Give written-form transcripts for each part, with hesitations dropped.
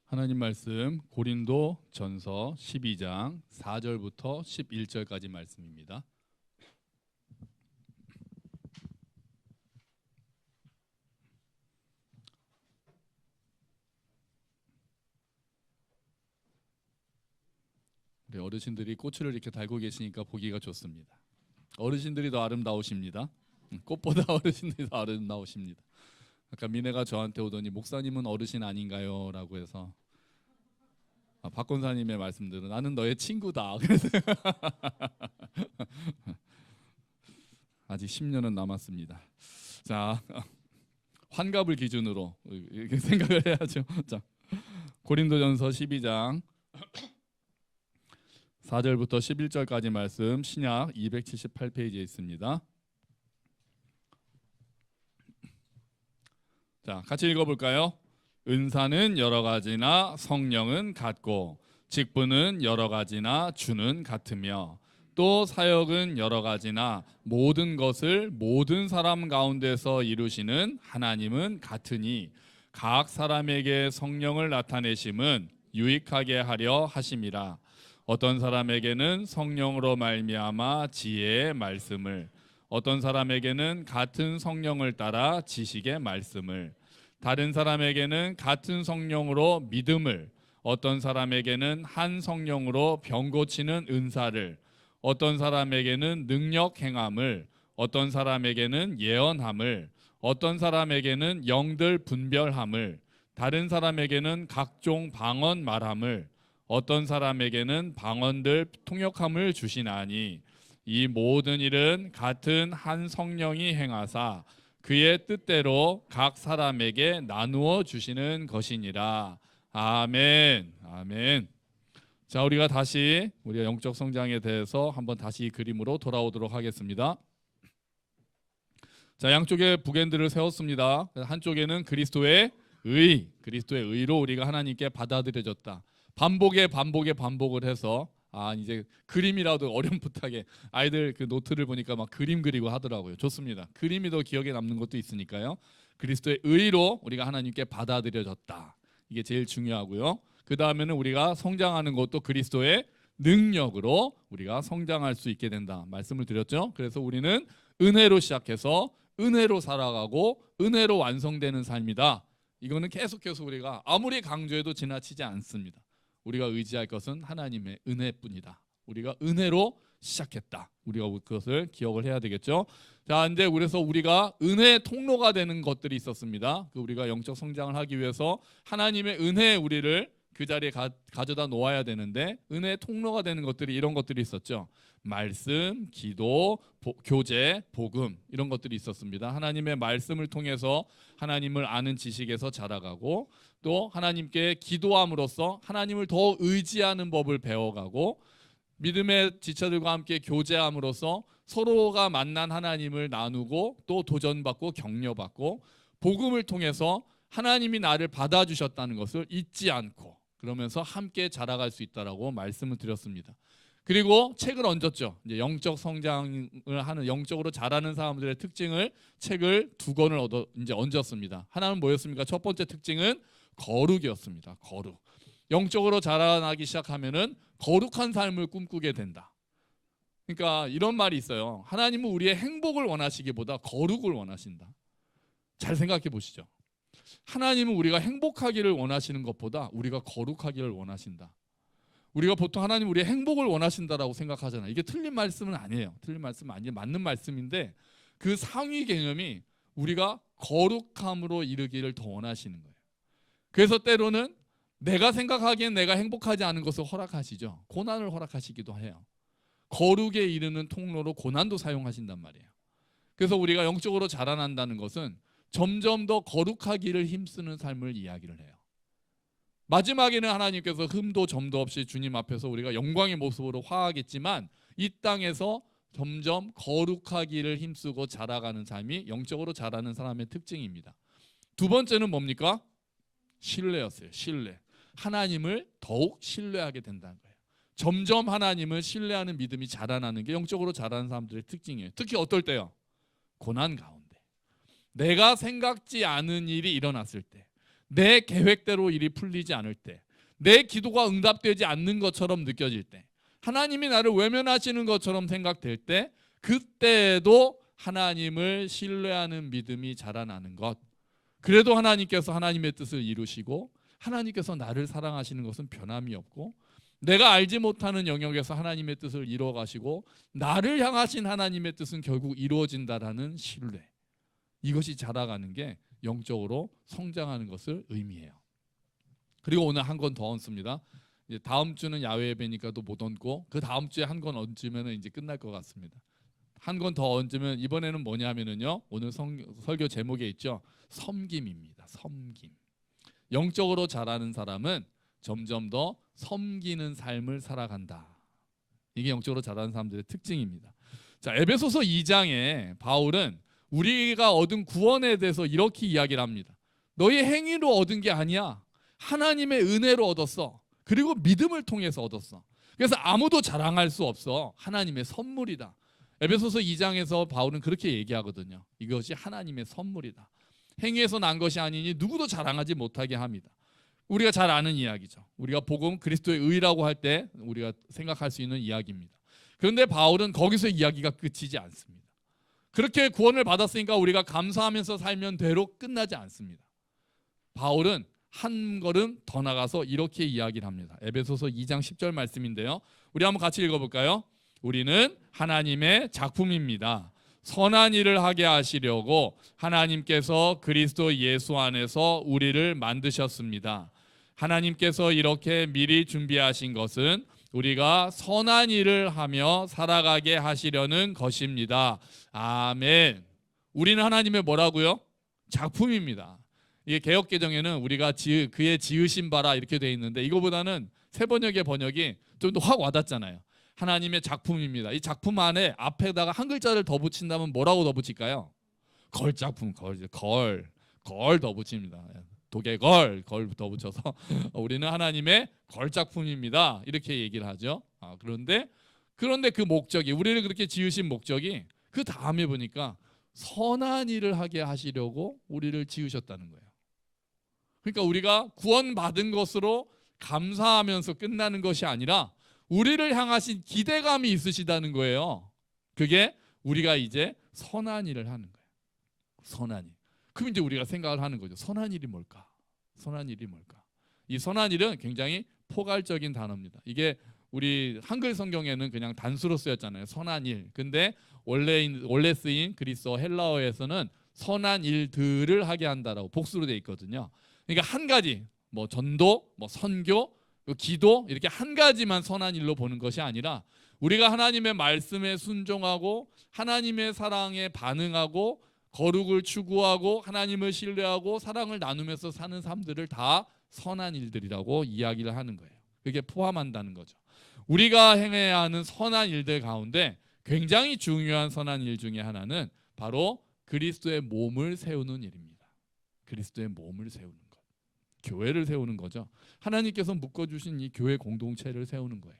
하나님 말씀 고린도 전서 12장 4절부터 11절까지 말씀입니다. 우리 어르신들이 꽃을 이렇게 달고 계시니까 보기가 좋습니다. 어르신들이 더 아름다우십니다. 꽃보다 어르신들이 더 아름다우십니다. 아까 미네가 저한테 오더니 목사님은 어르신 아닌가요? 라고 해서 박 권사님의 말씀들은 나는 너의 친구다. 그래서 아직 10년은 남았습니다. 자, 환갑을 기준으로 이렇게 생각을 해야죠. 자, 고린도전서 12장 4절부터 11절까지 말씀 신약 278페이지에 있습니다. 자, 같이 읽어볼까요? 은사는 여러 가지나 성령은 같고 직분은 여러 가지나 주는 같으며 또 사역은 여러 가지나 모든 것을 모든 사람 가운데서 이루시는 하나님은 같으니 각 사람에게 성령을 나타내심은 유익하게 하려 하심이라. 어떤 사람에게는 성령으로 말미암아 지혜의 말씀을, 어떤 사람에게는 같은 성령을 따라 지식의 말씀을, 다른 사람에게는 같은 성령으로 믿음을, 어떤 사람에게는 한 성령으로 병 고치는 은사를, 어떤 사람에게는 능력 행함을, 어떤 사람에게는 예언함을, 어떤 사람에게는 영들 분별함을, 다른 사람에게는 각종 방언 말함을, 어떤 사람에게는 방언들 통역함을 주시나니 이 모든 일은 같은 한 성령이 행하사 그의 뜻대로 각 사람에게 나누어 주시는 것이니라. 아멘. 아멘. 자, 우리가 다시 우리가 영적 성장에 대해서 한번 다시 이 그림으로 돌아오도록 하겠습니다. 자, 양쪽에 북엔드를 세웠습니다. 한쪽에는 그리스도의 의로 우리가 하나님께 받아들여졌다. 반복을 해서 이제 그림이라도 어렴풋하게 아이들 그 노트를 보니까 막 그림 그리고 하더라고요. 좋습니다. 그림이 더 기억에 남는 것도 있으니까요. 그리스도의 의로 우리가 하나님께 받아들여졌다. 이게 제일 중요하고요. 그 다음에는 우리가 성장하는 것도 그리스도의 능력으로 우리가 성장할 수 있게 된다. 말씀을 드렸죠. 그래서 우리는 은혜로 시작해서 은혜로 살아가고 은혜로 완성되는 삶이다. 이거는 계속해서 우리가 아무리 강조해도 지나치지 않습니다. 우리가 의지할 것은 하나님의 은혜뿐이다. 우리가 은혜로 시작했다. 우리가 그것을 기억을 해야 되겠죠. 자, 이제 그래서 우리가 은혜의 통로가 되는 것들이 있었습니다. 우리가 영적 성장을 하기 위해서 하나님의 은혜에 우리를 그 자리에 가져다 놓아야 되는데 은혜의 통로가 되는 것들이 이런 것들이 있었죠. 말씀, 기도, 교제, 복음 이런 것들이 있었습니다. 하나님의 말씀을 통해서 하나님을 아는 지식에서 자라가고 또 하나님께 기도함으로써 하나님을 더 의지하는 법을 배워가고 믿음의 지체들과 함께 교제함으로써 서로가 만난 하나님을 나누고 또 도전받고 격려받고 복음을 통해서 하나님이 나를 받아주셨다는 것을 잊지 않고 그러면서 함께 자라갈 수 있다라고 말씀을 드렸습니다. 그리고 책을 얹었죠. 이제 영적 성장을 하는 영적으로 자라는 사람들의 특징을 책을 2권을 이제 얹었습니다. 하나는 뭐였습니까? 첫 번째 특징은 거룩이었습니다. 거룩. 영적으로 자라나기 시작하면은 거룩한 삶을 꿈꾸게 된다. 그러니까 이런 말이 있어요. 하나님은 우리의 행복을 원하시기보다 거룩을 원하신다. 잘 생각해 보시죠. 하나님은 우리가 행복하기를 원하시는 것보다 우리가 거룩하기를 원하신다. 우리가 보통 하나님 우리의 행복을 원하신다라고 생각하잖아요. 이게 틀린 말씀은 아니에요. 틀린 말씀은 아니에요. 맞는 말씀인데 그 상위 개념이 우리가 거룩함으로 이르기를 더 원하시는 거예요. 그래서 때로는 내가 생각하기엔 내가 행복하지 않은 것을 허락하시죠. 고난을 허락하시기도 해요. 거룩에 이르는 통로로 고난도 사용하신단 말이에요. 그래서 우리가 영적으로 자라난다는 것은 점점 더 거룩하기를 힘쓰는 삶을 이야기를 해요. 마지막에는 하나님께서 흠도 점도 없이 주님 앞에서 우리가 영광의 모습으로 화하겠지만 이 땅에서 점점 거룩하기를 힘쓰고 자라가는 삶이 영적으로 자라는 사람의 특징입니다. 두 번째는 뭡니까? 신뢰였어요. 신뢰. 하나님을 더욱 신뢰하게 된다는 거예요. 점점 하나님을 신뢰하는 믿음이 자라나는 게 영적으로 자라는 사람들의 특징이에요. 특히 어떨 때요? 고난 가운데. 내가 생각지 않은 일이 일어났을 때, 내 계획대로 일이 풀리지 않을 때, 내 기도가 응답되지 않는 것처럼 느껴질 때, 하나님이 나를 외면하시는 것처럼 생각될 때, 그때도 하나님을 신뢰하는 믿음이 자라나는 것. 그래도 하나님께서 하나님의 뜻을 이루시고 하나님께서 나를 사랑하시는 것은 변함이 없고, 내가 알지 못하는 영역에서 하나님의 뜻을 이루어 가시고 나를 향하신 하나님의 뜻은 결국 이루어진다라는 신뢰, 이것이 자라가는 게 영적으로 성장하는 것을 의미해요. 그리고 오늘 한 권 더 얹습니다. 이제 다음 주는 야외 예배니까 또 못 얹고, 그 다음 주에 한 권 얹으면 이제 끝날 것 같습니다. 한 권 더 얹으면 이번에는 뭐냐면은요, 오늘 설교 제목에 있죠, 섬김입니다. 섬김. 영적으로 자라는 사람은 점점 더 섬기는 삶을 살아간다. 이게 영적으로 자라는 사람들의 특징입니다. 자, 에베소서 2장에 바울은 우리가 얻은 구원에 대해서 이렇게 이야기를 합니다. 너희 행위로 얻은 게 아니야. 하나님의 은혜로 얻었어. 그리고 믿음을 통해서 얻었어. 그래서 아무도 자랑할 수 없어. 하나님의 선물이다. 에베소서 2장에서 바울은 그렇게 얘기하거든요. 이것이 하나님의 선물이다. 행위에서 난 것이 아니니 누구도 자랑하지 못하게 합니다. 우리가 잘 아는 이야기죠. 우리가 복음 그리스도의 의라고 할 때 우리가 생각할 수 있는 이야기입니다. 그런데 바울은 거기서 이야기가 끝이지 않습니다. 그렇게 구원을 받았으니까 우리가 감사하면서 살면 되로 끝나지 않습니다. 바울은 한 걸음 더 나가서 이렇게 이야기를 합니다. 에베소서 2장 10절 말씀인데요. 우리 한번 같이 읽어볼까요? 우리는 하나님의 작품입니다. 선한 일을 하게 하시려고 하나님께서 그리스도 예수 안에서 우리를 만드셨습니다. 하나님께서 이렇게 미리 준비하신 것은 우리가 선한 일을 하며 살아가게 하시려는 것입니다. 아멘. 우리는 하나님의 뭐라고요? 작품입니다. 이게 개역개정에는 우리가 그의 지으신 바라 이렇게 되어 있는데, 이거보다는 새 번역의 번역이 좀 더 확 와닿잖아요. 하나님의 작품입니다. 이 작품 안에 앞에다가 한 글자를 더 붙인다면 뭐라고 더 붙일까요? 걸작품, 걸 더 붙입니다. 도개걸, 걸 더 붙여서 우리는 하나님의 걸작품입니다. 이렇게 얘기를 하죠. 그런데 그 목적이, 우리를 그렇게 지으신 목적이 그 다음에 보니까 선한 일을 하게 하시려고 우리를 지으셨다는 거예요. 그러니까 우리가 구원받은 것으로 감사하면서 끝나는 것이 아니라 우리를 향하신 기대감이 있으시다는 거예요. 그게 우리가 이제 선한 일을 하는 거예요. 선한 일. 그럼 이제 우리가 생각을 하는 거죠. 선한 일이 뭘까? 선한 일이 뭘까? 이 선한 일은 굉장히 포괄적인 단어입니다. 이게 우리 한글 성경에는 그냥 단수로 쓰였잖아요. 선한 일. 근데 원래 쓰인 그리스어 헬라어에서는 선한 일들을 하게 한다라고 복수로 돼 있거든요. 그러니까 한 가지, 뭐 전도, 뭐 선교, 기도, 이렇게 한 가지만 선한 일로 보는 것이 아니라 우리가 하나님의 말씀에 순종하고 하나님의 사랑에 반응하고 거룩을 추구하고 하나님을 신뢰하고 사랑을 나누면서 사는 삶들을 다 선한 일들이라고 이야기를 하는 거예요. 그게 포함한다는 거죠. 우리가 행해야 하는 선한 일들 가운데 굉장히 중요한 선한 일 중에 하나는 바로 그리스도의 몸을 세우는 일입니다. 그리스도의 몸을 세우는 것. 교회를 세우는 거죠. 하나님께서 묶어주신 이 교회 공동체를 세우는 거예요.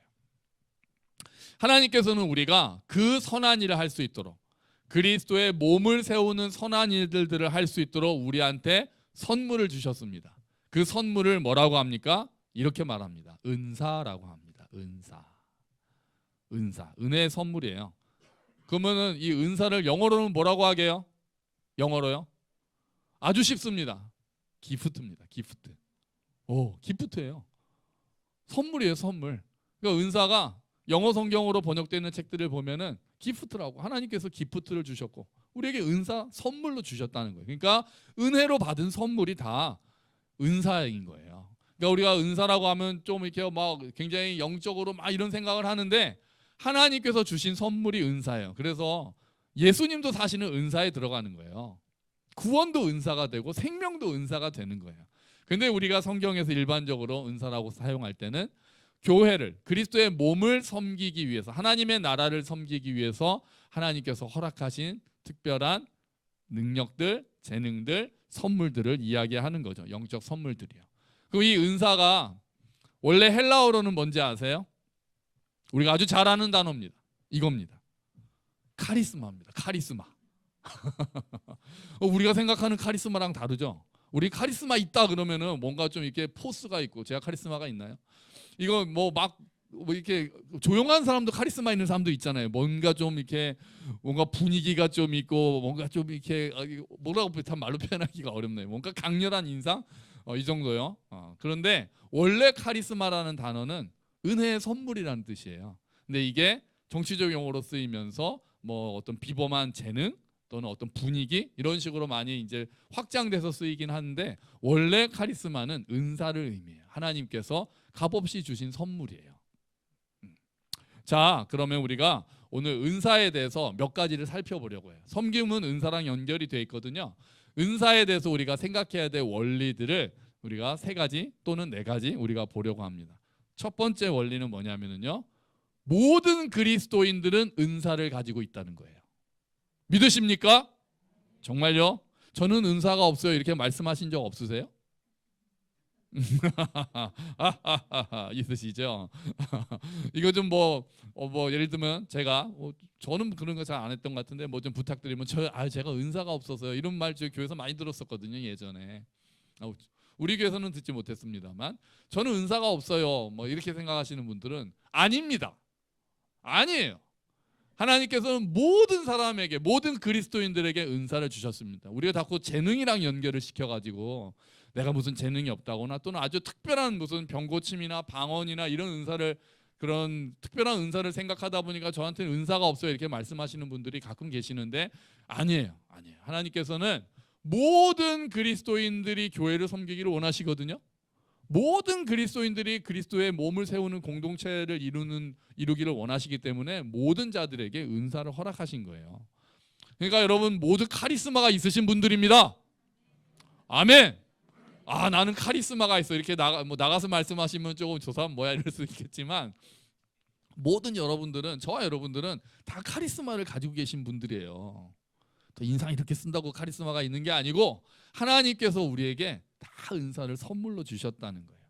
하나님께서는 우리가 그 선한 일을 할 수 있도록, 그리스도의 몸을 세우는 선한 일들을 할 수 있도록 우리한테 선물을 주셨습니다. 그 선물을 뭐라고 합니까? 이렇게 말합니다. 은사라고 합니다. 은사. 은혜의 선물이에요. 그러면은 이 은사를 영어로는 뭐라고 하게요? 영어로요? 아주 쉽습니다. 기프트입니다. 기프트. 기프트예요. 선물이에요, 선물. 그러니까 은사가 영어 성경으로 번역되는 책들을 보면은 기프트라고, 하나님께서 기프트를 주셨고 우리에게 은사 선물로 주셨다는 거예요. 그러니까 은혜로 받은 선물이 다 은사인 거예요. 그러니까 우리가 은사라고 하면 좀 이렇게 막 굉장히 영적으로 막 이런 생각을 하는데, 하나님께서 주신 선물이 은사예요. 그래서 예수님도 사실은 은사에 들어가는 거예요. 구원도 은사가 되고 생명도 은사가 되는 거예요. 근데 우리가 성경에서 일반적으로 은사라고 사용할 때는 교회를, 그리스도의 몸을 섬기기 위해서, 하나님의 나라를 섬기기 위해서 하나님께서 허락하신 특별한 능력들, 재능들, 선물들을 이야기하는 거죠. 영적 선물들이요. 그리고 이 은사가 원래 헬라어로는 뭔지 아세요? 우리가 아주 잘 아는 단어입니다. 이겁니다. 카리스마입니다. 카리스마. 우리가 생각하는 카리스마랑 다르죠. 우리 카리스마 있다 그러면은 뭔가 좀 이렇게 포스가 있고, 제가 카리스마가 있나요? 이거 뭐 이렇게 조용한 사람도 카리스마 있는 사람도 있잖아요. 뭔가 좀 이렇게 뭔가 분위기가 좀 있고, 뭔가 좀 이렇게 뭐라고 참 말로 표현하기가 어렵네요. 뭔가 강렬한 인상, 이 정도요. 그런데 원래 카리스마라는 단어는 은혜의 선물이라는 뜻이에요. 근데 이게 정치적 용어로 쓰이면서 뭐 어떤 비범한 재능 또는 어떤 분위기 이런 식으로 많이 이제 확장돼서 쓰이긴 하는데, 원래 카리스마는 은사를 의미해요. 하나님께서 값없이 주신 선물이에요. 자, 그러면 우리가 오늘 은사에 대해서 몇 가지를 살펴보려고 해요. 섬김은 은사랑 연결이 돼 있거든요. 은사에 대해서 우리가 생각해야 될 원리들을 우리가 3가지 또는 4가지 우리가 보려고 합니다. 첫 번째 원리는 뭐냐면요, 모든 그리스도인들은 은사를 가지고 있다는 거예요. 믿으십니까? 정말요? 저는 은사가 없어요 이렇게 말씀하신 적 없으세요? 있으시죠? 이거 좀 예를 들면 제가 저는 그런 거 잘 안 했던 것 같은데 뭐 좀 부탁드리면 제가 은사가 없어서요 이런 말 저희 교회에서 많이 들었었거든요 예전에. 우리 교회에서는 듣지 못했습니다만, 저는 은사가 없어요 뭐 이렇게 생각하시는 분들은 아닙니다. 아니에요. 하나님께서는 모든 사람에게, 모든 그리스도인들에게 은사를 주셨습니다. 우리가 자꾸 재능이랑 연결을 시켜가지고 내가 무슨 재능이 없다거나 또는 아주 특별한 무슨 병고침이나 방언이나 이런 은사를, 그런 특별한 은사를 생각하다 보니까 저한테는 은사가 없어요 이렇게 말씀하시는 분들이 가끔 계시는데, 아니에요. 하나님께서는 모든 그리스도인들이 교회를 섬기기를 원하시거든요. 모든 그리스도인들이 그리스도의 몸을 세우는 공동체를 이루기를 원하시기 때문에 모든 자들에게 은사를 허락하신 거예요. 그러니까 여러분 모두 카리스마가 있으신 분들입니다. 아멘. 나는 카리스마가 있어 이렇게 나가서 말씀하시면 조금 저 사람 뭐야 이럴 수 있겠지만, 모든 여러분들은, 저와 여러분들은 다 카리스마를 가지고 계신 분들이에요. 또 인상 이렇게 쓴다고 카리스마가 있는 게 아니고 하나님께서 우리에게 다 은사를 선물로 주셨다는 거예요.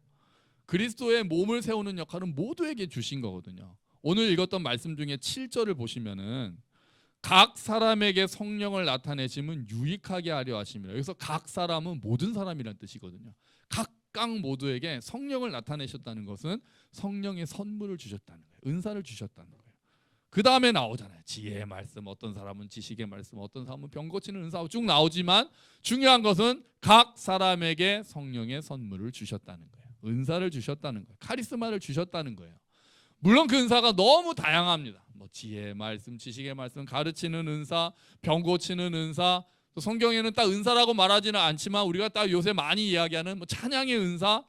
그리스도의 몸을 세우는 역할은 모두에게 주신 거거든요. 오늘 읽었던 말씀 중에 7절을 보시면은 각 사람에게 성령을 나타내심은 유익하게 하려 하심이라. 여기서 각 사람은 모든 사람이라는 뜻이거든요. 각각 모두에게 성령을 나타내셨다는 것은 성령의 선물을 주셨다는 거예요. 은사를 주셨다는 거예요. 그 다음에 나오잖아요. 지혜의 말씀, 어떤 사람은 지식의 말씀, 어떤 사람은 병 고치는 은사, 쭉 나오지만 중요한 것은 각 사람에게 성령의 선물을 주셨다는 거예요. 은사를 주셨다는 거예요. 카리스마를 주셨다는 거예요. 물론 그 은사가 너무 다양합니다. 뭐 지혜의 말씀, 지식의 말씀, 가르치는 은사, 병 고치는 은사, 또 성경에는 딱 은사라고 말하지는 않지만 우리가 딱 요새 많이 이야기하는 뭐 찬양의 은사,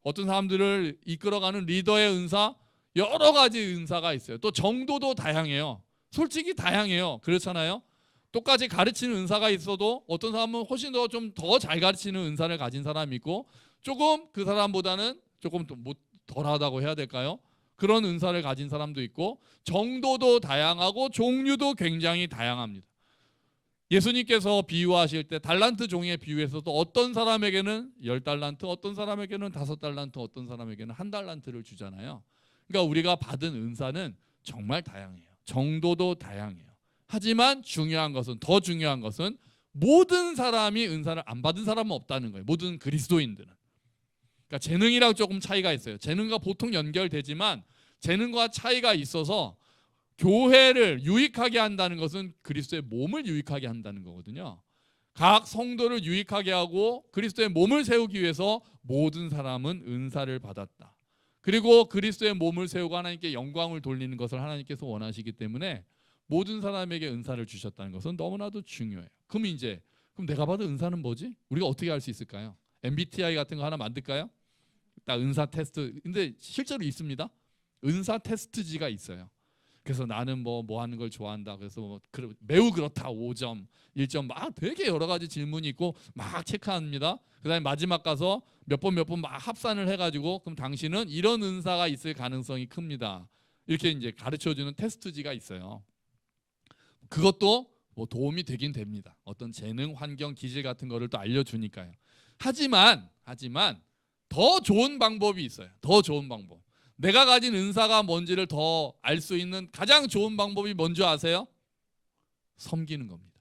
어떤 사람들을 이끌어가는 리더의 은사, 여러 가지 은사가 있어요. 또 정도도 다양해요. 솔직히 다양해요. 그렇잖아요. 똑같이 가르치는 은사가 있어도 어떤 사람은 훨씬 더 좀 더 잘 가르치는 은사를 가진 사람이 있고, 조금 그 사람보다는 조금 덜하다고 해야 될까요? 그런 은사를 가진 사람도 있고, 정도도 다양하고 종류도 굉장히 다양합니다. 예수님께서 비유하실 때 달란트 종이에 비유해서도 어떤 사람에게는 10달란트, 어떤 사람에게는 5달란트, 어떤 사람에게는 1달란트를 주잖아요. 그러니까 우리가 받은 은사는 정말 다양해요. 정도도 다양해요. 하지만 더 중요한 것은 모든 사람이 은사를 안 받은 사람은 없다는 거예요. 모든 그리스도인들은. 그러니까 재능이랑 조금 차이가 있어요. 재능과 보통 연결되지만 재능과 차이가 있어서 교회를 유익하게 한다는 것은 그리스도의 몸을 유익하게 한다는 거거든요. 각 성도를 유익하게 하고 그리스도의 몸을 세우기 위해서 모든 사람은 은사를 받았다. 그리고 그리스도의 몸을 세우고 하나님께 영광을 돌리는 것을 하나님께서 원하시기 때문에 모든 사람에게 은사를 주셨다는 것은 너무나도 중요해요. 그럼 내가 받은 은사는 뭐지? 우리가 어떻게 알 수 있을까요? MBTI 같은 거 하나 만들까요? 딱 은사 테스트. 근데 실제로 있습니다. 은사 테스트지가 있어요. 그래서 나는 뭐 하는 걸 좋아한다. 그래서 매우 그렇다 5점, 1점 막 되게 여러 가지 질문이 있고 막 체크합니다. 그다음에 마지막 가서 몇 번 막 합산을 해가지고 그럼 당신은 이런 은사가 있을 가능성이 큽니다. 이렇게 이제 가르쳐주는 테스트지가 있어요. 그것도 뭐 도움이 되긴 됩니다. 어떤 재능, 환경, 기질 같은 거를 또 알려주니까요. 하지만 더 좋은 방법이 있어요. 더 좋은 방법. 내가 가진 은사가 뭔지를 더 알 수 있는 가장 좋은 방법이 뭔지 아세요? 섬기는 겁니다.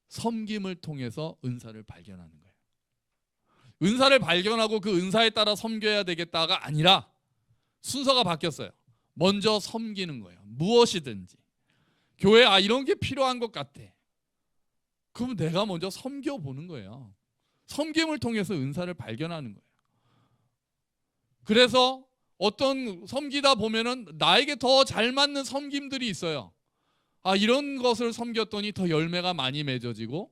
섬김을 통해서 은사를 발견하는 거예요. 은사를 발견하고 그 은사에 따라 섬겨야 되겠다가 아니라 순서가 바뀌었어요. 먼저 섬기는 거예요. 무엇이든지. 교회 이런 게 필요한 것 같아. 그럼 내가 먼저 섬겨보는 거예요. 섬김을 통해서 은사를 발견하는 거예요. 그래서 어떤 섬기다 보면은 나에게 더 잘 맞는 섬김들이 있어요. 이런 것을 섬겼더니 더 열매가 많이 맺어지고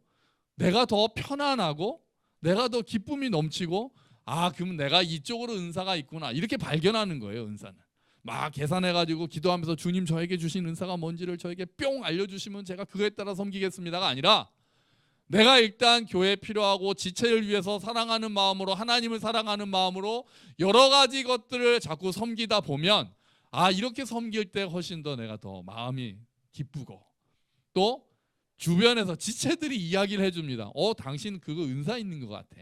내가 더 편안하고 내가 더 기쁨이 넘치고 그럼 내가 이쪽으로 은사가 있구나 이렇게 발견하는 거예요. 은사는 막 계산해가지고 기도하면서 주님 저에게 주신 은사가 뭔지를 저에게 뿅 알려주시면 제가 그거에 따라 섬기겠습니다가 아니라 내가 일단 교회에 필요하고 지체를 위해서 사랑하는 마음으로 하나님을 사랑하는 마음으로 여러 가지 것들을 자꾸 섬기다 보면 이렇게 섬길 때 훨씬 더 내가 더 마음이 기쁘고 또 주변에서 지체들이 이야기를 해줍니다. 당신 그거 은사 있는 것 같아.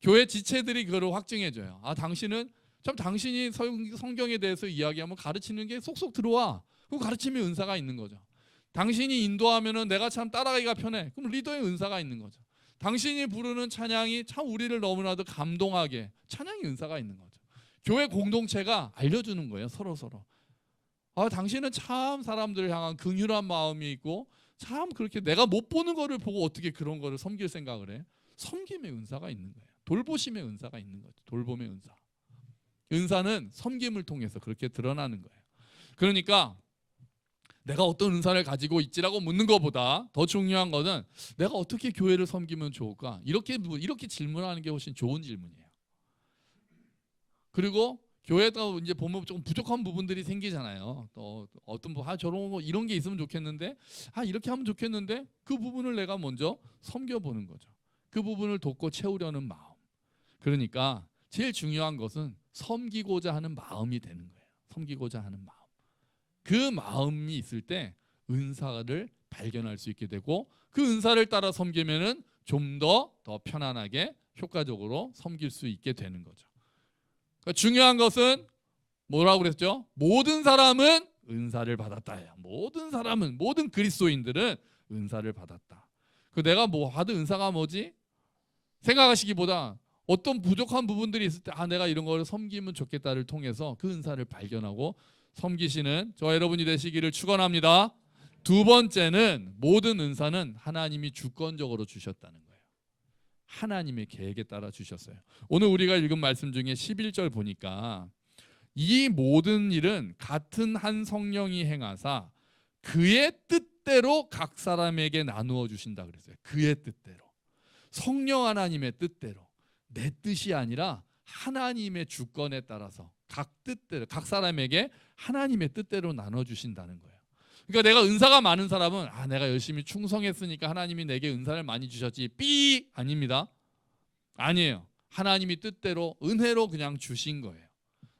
교회 지체들이 그걸 확증해줘요. 당신은 참 당신이 성경에 대해서 이야기하면 가르치는 게 쏙쏙 들어와. 그 가르침에 은사가 있는 거죠. 당신이 인도하면은 내가 참 따라가기가 편해. 그럼 리더의 은사가 있는 거죠. 당신이 부르는 찬양이 참 우리를 너무나도 감동하게 찬양의 은사가 있는 거죠. 교회 공동체가 알려주는 거예요. 서로. 당신은 참 사람들을 향한 긍휼한 마음이 있고 참 그렇게 내가 못 보는 거를 보고 어떻게 그런 거를 섬길 생각을 해. 섬김의 은사가 있는 거예요. 돌보심의 은사가 있는 거죠. 돌봄의 은사. 은사는 섬김을 통해서 그렇게 드러나는 거예요. 그러니까 내가 어떤 은사를 가지고 있지라고 묻는 것보다 더 중요한 것은 내가 어떻게 교회를 섬기면 좋을까? 이렇게 질문하는 게 훨씬 좋은 질문이에요. 그리고 교회도 이제 보면 좀 부족한 부분들이 생기잖아요. 또 어떤 저런 거 이런 게 있으면 좋겠는데 이렇게 하면 좋겠는데 그 부분을 내가 먼저 섬겨보는 거죠. 그 부분을 돕고 채우려는 마음. 그러니까 제일 중요한 것은 섬기고자 하는 마음이 되는 거예요. 섬기고자 하는 마음. 그 마음이 있을 때 은사를 발견할 수 있게 되고 그 은사를 따라 섬기면은 좀 더 편안하게 효과적으로 섬길 수 있게 되는 거죠. 그러니까 중요한 것은 뭐라고 그랬죠? 모든 사람은 은사를 받았다예요. 모든 그리스도인들은 은사를 받았다. 내가 받은 은사가 뭐지? 생각하시기보다 어떤 부족한 부분들이 있을 때 내가 이런 거를 섬기면 좋겠다를 통해서 그 은사를 발견하고 섬기시는 저 여러분이 되시기를 축원합니다. 두 번째는 모든 은사는 하나님이 주권적으로 주셨다는 거예요. 하나님의 계획에 따라 주셨어요. 오늘 우리가 읽은 말씀 중에 11절 보니까 이 모든 일은 같은 한 성령이 행하사 그의 뜻대로 각 사람에게 나누어 주신다 그랬어요. 그의 뜻대로. 성령 하나님의 뜻대로. 내 뜻이 아니라 하나님의 주권에 따라서 각 뜻대로 각 사람에게 하나님의 뜻대로 나눠 주신다는 거예요. 그러니까 내가 은사가 많은 사람은 내가 열심히 충성했으니까 하나님이 내게 은사를 많이 주셨지 아닙니다. 아니에요. 하나님이 뜻대로 은혜로 그냥 주신 거예요.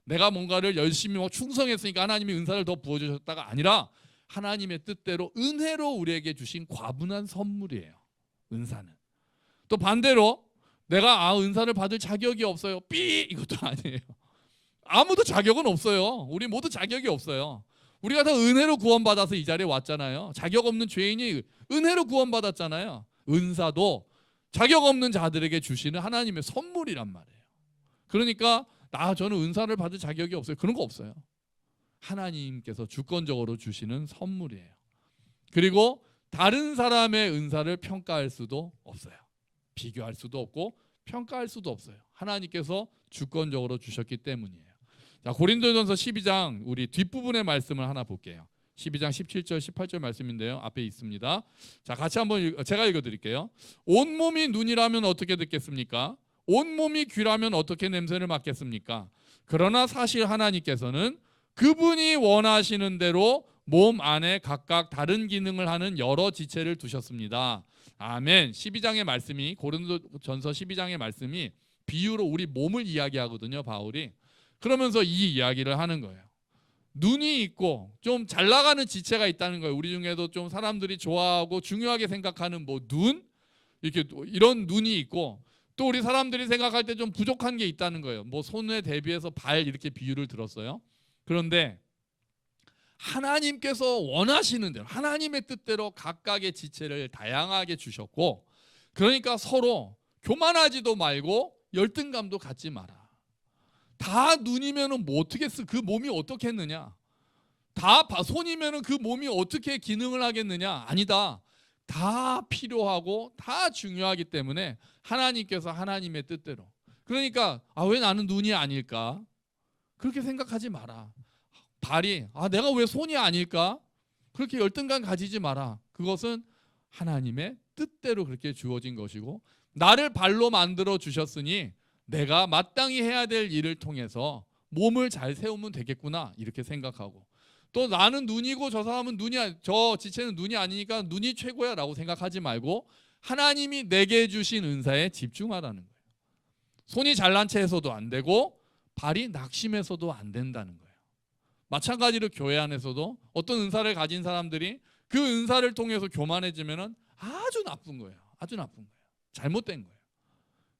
내가 뭔가를 열심히 충성했으니까 하나님이 은사를 더 부어주셨다가 아니라 하나님의 뜻대로 은혜로 우리에게 주신 과분한 선물이에요. 은사는. 또 반대로 내가 은사를 받을 자격이 없어요. 이것도 아니에요. 아무도 자격은 없어요. 우리 모두 자격이 없어요. 우리가 다 은혜로 구원받아서 이 자리에 왔잖아요. 자격 없는 죄인이 은혜로 구원받았잖아요. 은사도 자격 없는 자들에게 주시는 하나님의 선물이란 말이에요. 그러니까 저는 은사를 받을 자격이 없어요. 그런 거 없어요. 하나님께서 주권적으로 주시는 선물이에요. 그리고 다른 사람의 은사를 평가할 수도 없어요. 비교할 수도 없고 평가할 수도 없어요. 하나님께서 주권적으로 주셨기 때문이에요. 자, 고린도전서 12장 우리 뒷부분의 말씀을 하나 볼게요. 12장 17절 18절 말씀인데요. 앞에 있습니다. 자, 같이 한번 제가 읽어드릴게요. 온몸이 눈이라면 어떻게 듣겠습니까? 온몸이 귀라면 어떻게 냄새를 맡겠습니까? 그러나 사실 하나님께서는 그분이 원하시는 대로 몸 안에 각각 다른 기능을 하는 여러 지체를 두셨습니다. 아멘. 12장의 말씀이 고린도전서 12장의 말씀이 비유로 우리 몸을 이야기하거든요. 바울이. 그러면서 이 이야기를 하는 거예요. 눈이 있고 좀 잘 나가는 지체가 있다는 거예요. 우리 중에도 좀 사람들이 좋아하고 중요하게 생각하는 눈 이렇게 이런 눈이 있고 또 우리 사람들이 생각할 때 좀 부족한 게 있다는 거예요. 손에 대비해서 발 이렇게 비유를 들었어요. 그런데 하나님께서 원하시는 대로 하나님의 뜻대로 각각의 지체를 다양하게 주셨고, 그러니까 서로 교만하지도 말고 열등감도 갖지 마라. 다 눈이면은 뭐 어떻게 그 몸이 어떻게 했느냐? 다 손이면은 그 몸이 어떻게 기능을 하겠느냐? 아니다. 다 필요하고 다 중요하기 때문에 하나님께서 하나님의 뜻대로. 그러니까 왜 나는 눈이 아닐까? 그렇게 생각하지 마라. 발이 내가 왜 손이 아닐까? 그렇게 열등감 가지지 마라. 그것은 하나님의 뜻대로 그렇게 주어진 것이고, 나를 발로 만들어 주셨으니 내가 마땅히 해야 될 일을 통해서 몸을 잘 세우면 되겠구나, 이렇게 생각하고, 또 나는 눈이고 저 사람은 저 지체는 눈이 아니니까 눈이 최고야 라고 생각하지 말고 하나님이 내게 주신 은사에 집중하라는 거예요. 손이 잘난 채 해서도 안 되고 발이 낙심해서도 안 된다는 거예요. 마찬가지로 교회 안에서도 어떤 은사를 가진 사람들이 그 은사를 통해서 교만해지면 아주 나쁜 거예요. 아주 나쁜 거예요. 잘못된 거예요.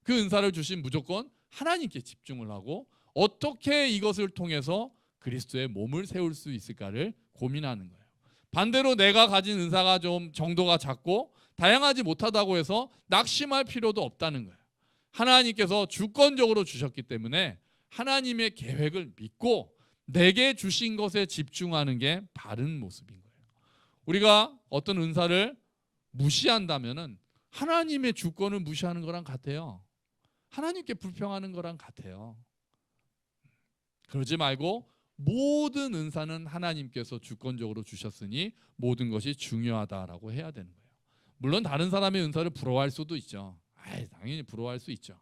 그 은사를 주신 무조건 하나님께 집중을 하고 어떻게 이것을 통해서 그리스도의 몸을 세울 수 있을까를 고민하는 거예요. 반대로 내가 가진 은사가 좀 정도가 작고 다양하지 못하다고 해서 낙심할 필요도 없다는 거예요. 하나님께서 주권적으로 주셨기 때문에 하나님의 계획을 믿고 내게 주신 것에 집중하는 게 바른 모습인 거예요. 우리가 어떤 은사를 무시한다면은 하나님의 주권을 무시하는 거랑 같아요. 하나님께 불평하는 거랑 같아요. 그러지 말고 모든 은사는 하나님께서 주권적으로 주셨으니 모든 것이 중요하다라고 해야 되는 거예요. 물론 다른 사람의 은사를 부러워할 수도 있죠. 당연히 부러워할 수 있죠.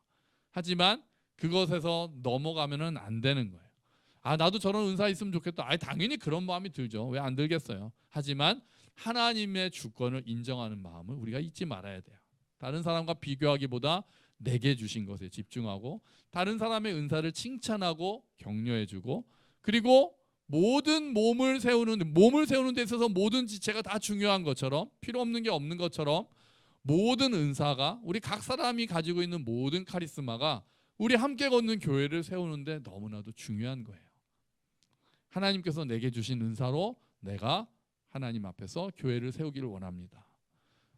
하지만 그것에서 넘어가면은 안 되는 거예요. 나도 저런 은사 있으면 좋겠다. 당연히 그런 마음이 들죠. 왜 안 들겠어요? 하지만 하나님의 주권을 인정하는 마음을 우리가 잊지 말아야 돼요. 다른 사람과 비교하기보다 내게 주신 것에 집중하고 다른 사람의 은사를 칭찬하고 격려해주고, 그리고 모든 몸을 세우는 데 있어서 모든 지체가 다 중요한 것처럼, 필요 없는 게 없는 것처럼, 모든 은사가, 우리 각 사람이 가지고 있는 모든 카리스마가 우리 함께 걷는 교회를 세우는데 너무나도 중요한 거예요. 하나님께서 내게 주신 은사로 내가 하나님 앞에서 교회를 세우기를 원합니다.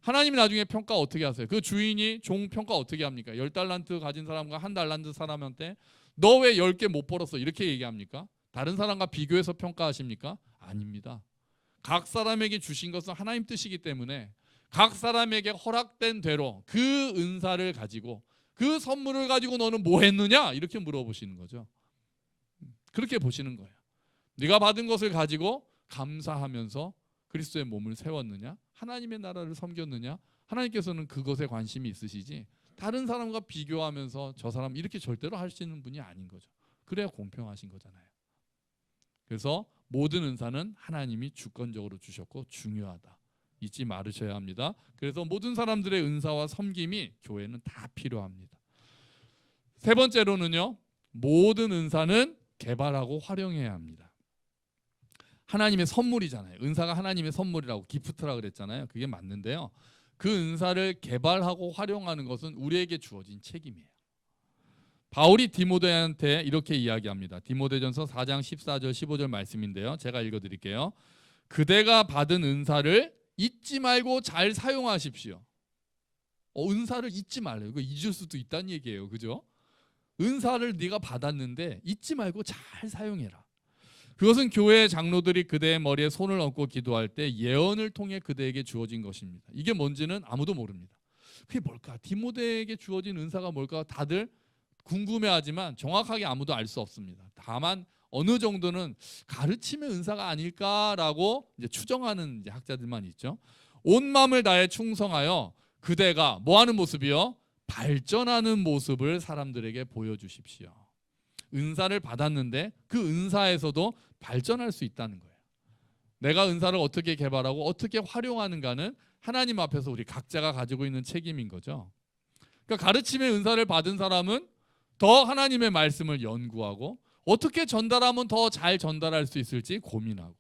하나님이 나중에 평가 어떻게 하세요? 그 주인이 종 평가 어떻게 합니까? 10달란트 가진 사람과 1달란트 사람한테 너 왜 10개 못 벌었어? 이렇게 얘기합니까? 다른 사람과 비교해서 평가하십니까? 아닙니다. 각 사람에게 주신 것은 하나님 뜻이기 때문에 각 사람에게 허락된 대로 그 은사를 가지고, 그 선물을 가지고 너는 뭐 했느냐? 이렇게 물어보시는 거죠. 그렇게 보시는 거예요. 네가 받은 것을 가지고 감사하면서 그리스도의 몸을 세웠느냐? 하나님의 나라를 섬겼느냐? 하나님께서는 그것에 관심이 있으시지 다른 사람과 비교하면서 저 사람 이렇게 절대로 하시는 분이 아닌 거죠. 그래야 공평하신 거잖아요. 그래서 모든 은사는 하나님이 주권적으로 주셨고 중요하다. 잊지 말으셔야 합니다. 그래서 모든 사람들의 은사와 섬김이 교회는 다 필요합니다. 세 번째로는요, 모든 은사는 개발하고 활용해야 합니다. 하나님의 선물이잖아요. 은사가 하나님의 선물이라고, 기프트라 그랬잖아요. 그게 맞는데요, 그 은사를 개발하고 활용하는 것은 우리에게 주어진 책임이에요. 바울이 디모데한테 이렇게 이야기합니다. 디모데전서 4장 14절 15절 말씀인데요, 제가 읽어드릴게요. 그대가 받은 은사를 잊지 말고 잘 사용하십시오. 은사를 잊지 말래요. 이거 잊을 수도 있다는 얘기예요. 그죠? 은사를 네가 받았는데 잊지 말고 잘 사용해라. 그것은 교회 장로들이 그대의 머리에 손을 얹고 기도할 때 예언을 통해 그대에게 주어진 것입니다. 이게 뭔지는 아무도 모릅니다. 그게 뭘까? 디모데에게 주어진 은사가 뭘까? 다들 궁금해하지만 정확하게 아무도 알 수 없습니다. 다만 어느 정도는 가르침의 은사가 아닐까라고 이제 추정하는 이제 학자들만 있죠. 온 마음을 다해 충성하여 그대가 뭐 하는 모습이요? 발전하는 모습을 사람들에게 보여주십시오. 은사를 받았는데 그 은사에서도 발전할 수 있다는 거예요. 내가 은사를 어떻게 개발하고 어떻게 활용하는가는 하나님 앞에서 우리 각자가 가지고 있는 책임인 거죠. 그러니까 가르침의 은사를 받은 사람은 더 하나님의 말씀을 연구하고 어떻게 전달하면 더 잘 전달할 수 있을지 고민하고,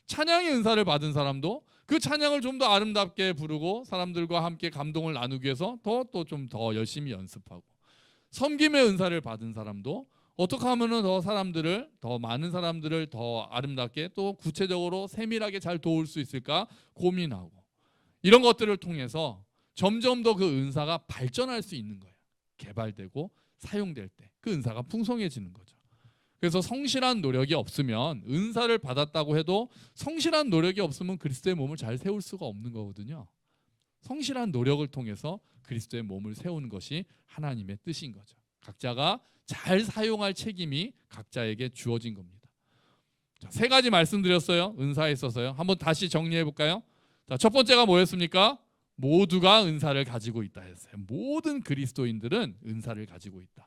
찬양의 은사를 받은 사람도 그 찬양을 좀 더 아름답게 부르고 사람들과 함께 감동을 나누기 위해서 또 좀 더 열심히 연습하고, 섬김의 은사를 받은 사람도 어떻게 하면은 더 많은 사람들을 더 아름답게 또 구체적으로 세밀하게 잘 도울 수 있을까 고민하고, 이런 것들을 통해서 점점 더 그 은사가 발전할 수 있는 거예요. 개발되고 사용될 때 그 은사가 풍성해지는 거죠. 그래서 성실한 노력이 없으면, 은사를 받았다고 해도 성실한 노력이 없으면 그리스도의 몸을 잘 세울 수가 없는 거거든요. 성실한 노력을 통해서 그리스도의 몸을 세우는 것이 하나님의 뜻인 거죠. 각자가 잘 사용할 책임이 각자에게 주어진 겁니다. 자, 세 가지 말씀드렸어요. 은사에 있어서요. 한번 다시 정리해 볼까요? 자, 첫 번째가 뭐였습니까? 모두가 은사를 가지고 있다 했어요. 모든 그리스도인들은 은사를 가지고 있다.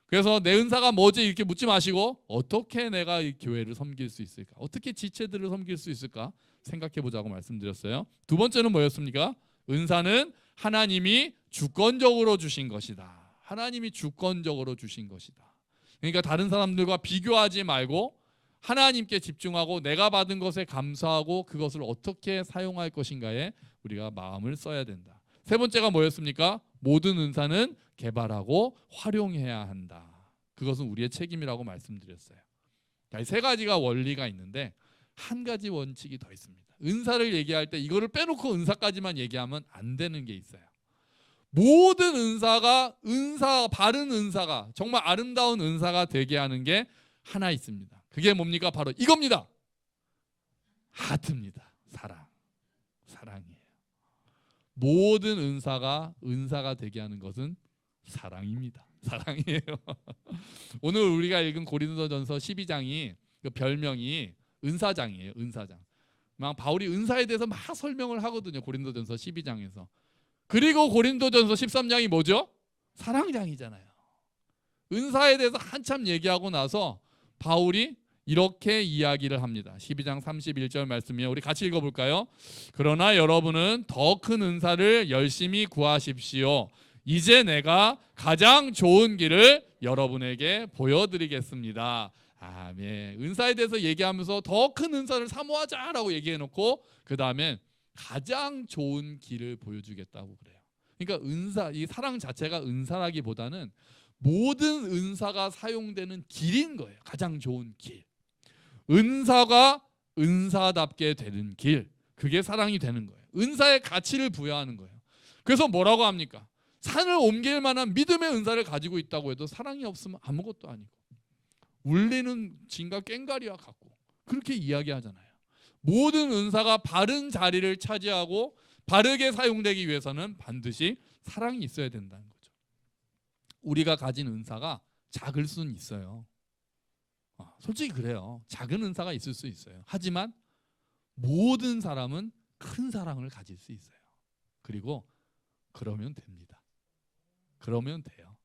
그래서 내 은사가 뭐지 이렇게 묻지 마시고, 어떻게 내가 이 교회를 섬길 수 있을까? 어떻게 지체들을 섬길 수 있을까? 생각해 보자고 말씀드렸어요. 두 번째는 뭐였습니까? 은사는 하나님이 주권적으로 주신 것이다. 하나님이 주권적으로 주신 것이다. 그러니까 다른 사람들과 비교하지 말고 하나님께 집중하고 내가 받은 것에 감사하고 그것을 어떻게 사용할 것인가에 우리가 마음을 써야 된다. 세 번째가 뭐였습니까? 모든 은사는 개발하고 활용해야 한다. 그것은 우리의 책임이라고 말씀드렸어요. 이 세 가지가 원리가 있는데 한 가지 원칙이 더 있습니다. 은사를 얘기할 때 이거를 빼놓고 은사까지만 얘기하면 안 되는 게 있어요. 모든 은사가 바른 은사가, 정말 아름다운 은사가 되게 하는 게 하나 있습니다. 그게 뭡니까? 바로 이겁니다. 하트입니다. 사랑이에요. 모든 은사가 되게 하는 것은 사랑입니다. 사랑이에요. 오늘 우리가 읽은 고린도전서 12장이 그 별명이 은사장이에요. 은사장. 막 바울이 은사에 대해서 막 설명을 하거든요. 고린도전서 12장에서. 그리고 고린도전서 13장이 뭐죠? 사랑장이잖아요. 은사에 대해서 한참 얘기하고 나서 바울이 이렇게 이야기를 합니다. 12장 31절 말씀이에요. 우리 같이 읽어볼까요? 그러나 여러분은 더 큰 은사를 열심히 구하십시오. 이제 내가 가장 좋은 길을 여러분에게 보여드리겠습니다. 아멘. 은사에 대해서 얘기하면서 더 큰 은사를 사모하자라고 얘기해놓고 그 다음에 가장 좋은 길을 보여주겠다고 그래요. 그러니까 이 사랑 자체가 은사라기보다는 모든 은사가 사용되는 길인 거예요. 가장 좋은 길. 은사가 은사답게 되는 길. 그게 사랑이 되는 거예요. 은사의 가치를 부여하는 거예요. 그래서 뭐라고 합니까? 산을 옮길 만한 믿음의 은사를 가지고 있다고 해도 사랑이 없으면 아무것도 아니고, 울리는 진과 꽹과리와 같고, 그렇게 이야기하잖아요. 모든 은사가 바른 자리를 차지하고 바르게 사용되기 위해서는 반드시 사랑이 있어야 된다는 거죠. 우리가 가진 은사가 작을 수는 있어요. 솔직히 그래요. 작은 은사가 있을 수 있어요. 하지만 모든 사람은 큰 사랑을 가질 수 있어요. 그리고 그러면 됩니다. 그러면 돼요.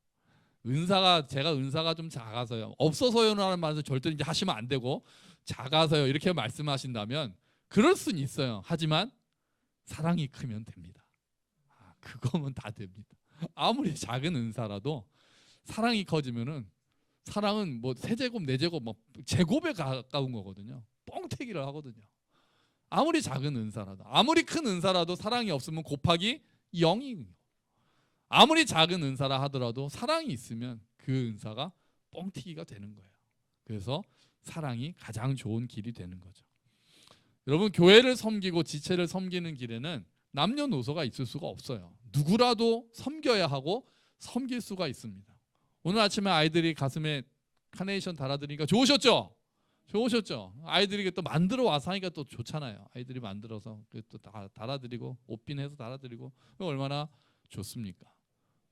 제가 은사가 좀 작아서요, 없어서요라는 말을 절대 이제 하시면 안 되고, 작아서요 이렇게 말씀하신다면 그럴 수는 있어요. 하지만 사랑이 크면 됩니다. 그거면 다 됩니다. 아무리 작은 은사라도 사랑이 커지면은, 사랑은 뭐 세제곱 네제곱 뭐 제곱에 가까운 거거든요. 뻥튀기를 하거든요. 아무리 작은 은사라도, 아무리 큰 은사라도 사랑이 없으면 곱하기 0이, 아무리 작은 은사라 하더라도 사랑이 있으면 그 은사가 뻥튀기가 되는 거예요. 그래서 사랑이 가장 좋은 길이 되는 거죠. 여러분, 교회를 섬기고 지체를 섬기는 길에는 남녀노소가 있을 수가 없어요. 누구라도 섬겨야 하고 섬길 수가 있습니다. 오늘 아침에 아이들이 가슴에 카네이션 달아드리니까 좋으셨죠? 좋으셨죠? 아이들이 또 만들어 와서 하니까 또 좋잖아요. 아이들이 만들어서 또 다 달아드리고 옷핀해서 달아드리고, 얼마나 좋습니까?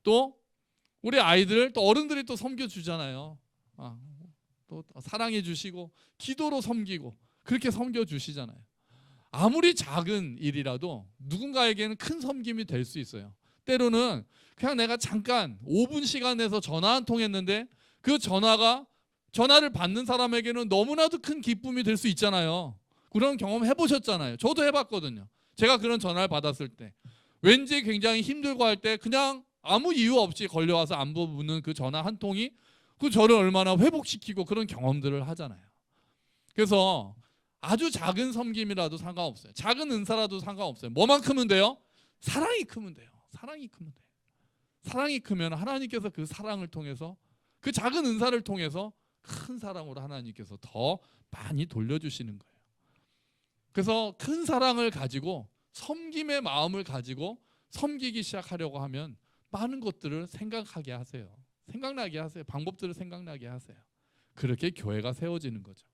또 우리 아이들, 또 어른들이 또 섬겨주잖아요. 또 사랑해 주시고 기도로 섬기고 그렇게 섬겨주시잖아요. 아무리 작은 일이라도 누군가에게는 큰 섬김이 될 수 있어요. 때로는 그냥 내가 잠깐 5분 시간 내서 전화 한 통 했는데 그 전화를 받는 사람에게는 너무나도 큰 기쁨이 될 수 있잖아요. 그런 경험 해보셨잖아요. 저도 해봤거든요. 제가 그런 전화를 받았을 때 왠지 굉장히 힘들고 할 때 그냥 아무 이유 없이 걸려와서 안부 묻는 그 전화 한 통이 저를 얼마나 회복시키고 그런 경험들을 하잖아요. 그래서 아주 작은 섬김이라도 상관없어요. 작은 은사라도 상관없어요. 뭐만큼은 돼요? 사랑이 크면 돼요. 사랑이 크면 돼요. 사랑이 크면 하나님께서 그 사랑을 통해서 그 작은 은사를 통해서 큰 사랑으로 하나님께서 더 많이 돌려주시는 거예요. 그래서 큰 사랑을 가지고 섬김의 마음을 가지고 섬기기 시작하려고 하면 많은 것들을 생각하게 하세요. 생각나게 하세요. 방법들을 생각나게 하세요. 그렇게 교회가 세워지는 거죠.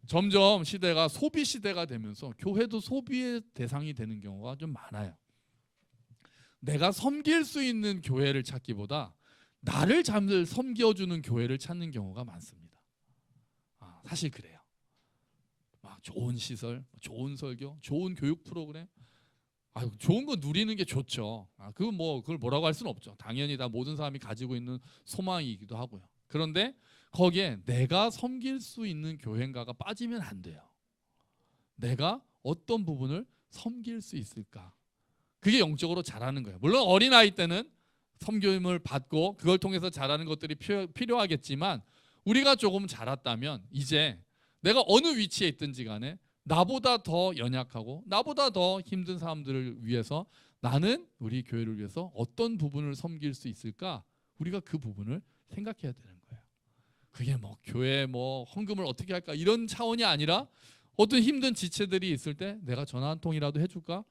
점점 시대가 소비 시대가 되면서 교회도 소비의 대상이 되는 경우가 좀 많아요. 내가 섬길 수 있는 교회를 찾기보다 나를 잘 섬겨주는 교회를 찾는 경우가 많습니다. 사실 그래요. 막 좋은 시설, 좋은 설교, 좋은 교육 프로그램, 좋은 거 누리는 게 좋죠. 그걸 뭐라고 할 수는 없죠. 당연히 다 모든 사람이 가지고 있는 소망이기도 하고요. 그런데 거기에 내가 섬길 수 있는 교회인가가 빠지면 안 돼요. 내가 어떤 부분을 섬길 수 있을까? 그게 영적으로 자라는 거예요. 물론 어린아이 때는 섬김을 받고 그걸 통해서 자라는 것들이 필요하겠지만 우리가 조금 자랐다면 이제 내가 어느 위치에 있든지 간에 나보다 더 연약하고 나보다 더 힘든 사람들을 위해서 나는 우리 교회를 위해서 어떤 부분을 섬길 수 있을까? 우리가 그 부분을 생각해야 되는 거예요. 그게 교회 헌금을 어떻게 할까 이런 차원이 아니라 어떤 힘든 지체들이 있을 때 내가 전화 한 통이라도 해줄까?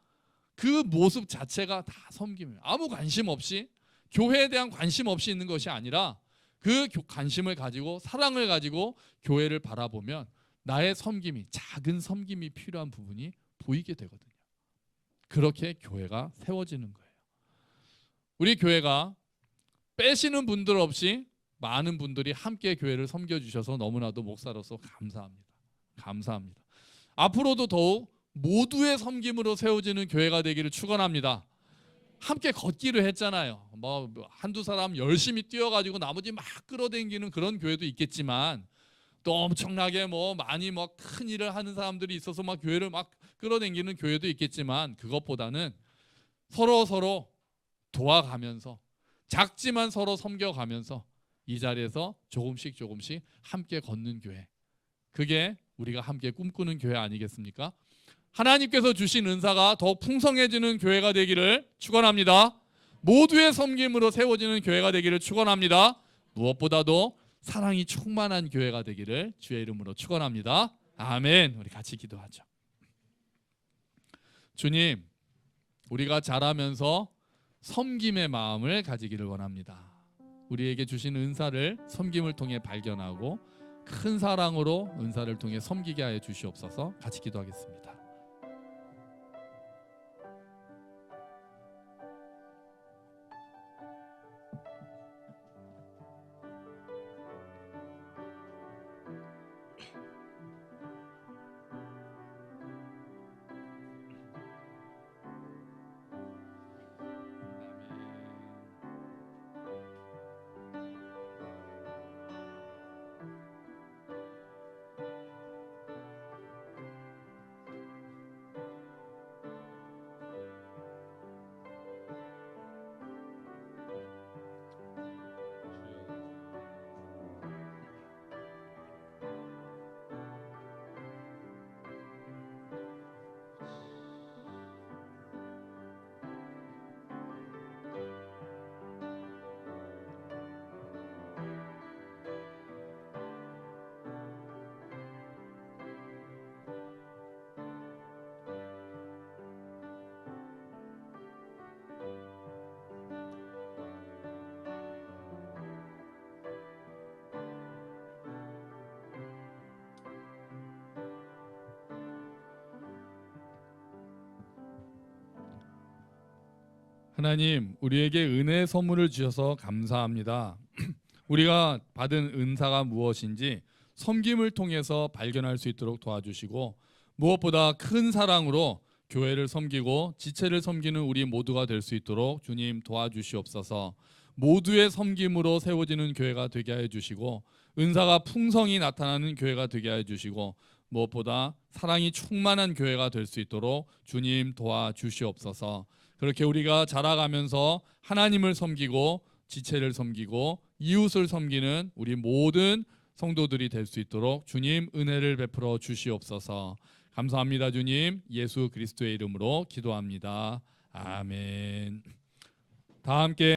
그 모습 자체가 다 섬김이에요. 아무 관심 없이 교회에 대한 관심 없이 있는 것이 아니라 그 관심을 가지고 사랑을 가지고 교회를 바라보면 나의 섬김이 작은 섬김이 필요한 부분이 보이게 되거든요. 그렇게 교회가 세워지는 거예요. 우리 교회가 빼시는 분들 없이 많은 분들이 함께 교회를 섬겨주셔서 너무나도 목사로서 감사합니다. 감사합니다. 앞으로도 더욱 모두의 섬김으로 세워지는 교회가 되기를 축원합니다. 함께 걷기를 했잖아요. 한두 사람 열심히 뛰어가지고 나머지 막 끌어당기는 그런 교회도 있겠지만 또 엄청나게 많이 큰 일을 하는 사람들이 있어서 교회를 막 끌어당기는 교회도 있겠지만 그것보다는 서로 도와가면서 작지만 서로 섬겨가면서 이 자리에서 조금씩 함께 걷는 교회, 그게 우리가 함께 꿈꾸는 교회 아니겠습니까? 하나님께서 주신 은사가 더 풍성해지는 교회가 되기를 축원합니다. 모두의 섬김으로 세워지는 교회가 되기를 축원합니다. 무엇보다도 사랑이 충만한 교회가 되기를 주의 이름으로 축원합니다. 아멘. 우리 같이 기도하죠. 주님, 우리가 자라면서 섬김의 마음을 가지기를 원합니다. 우리에게 주신 은사를 섬김을 통해 발견하고 큰 사랑으로 은사를 통해 섬기게 하여 주시옵소서. 같이 기도하겠습니다. 하나님, 우리에게 은혜의 선물을 주셔서 감사합니다. 우리가 받은 은사가 무엇인지 섬김을 통해서 발견할 수 있도록 도와주시고 무엇보다 큰 사랑으로 교회를 섬기고 지체를 섬기는 우리 모두가 될 수 있도록 주님 도와주시옵소서. 모두의 섬김으로 세워지는 교회가 되게 하여 주시고 은사가 풍성히 나타나는 교회가 되게 하여 주시고 무엇보다 사랑이 충만한 교회가 될 수 있도록 주님 도와주시옵소서. 그렇게 우리가 자라가면서 하나님을 섬기고 지체를 섬기고 이웃을 섬기는 우리 모든 성도들이 될 수 있도록 주님 은혜를 베풀어 주시옵소서. 감사합니다. 주님, 예수 그리스도의 이름으로 기도합니다. 아멘. 다 함께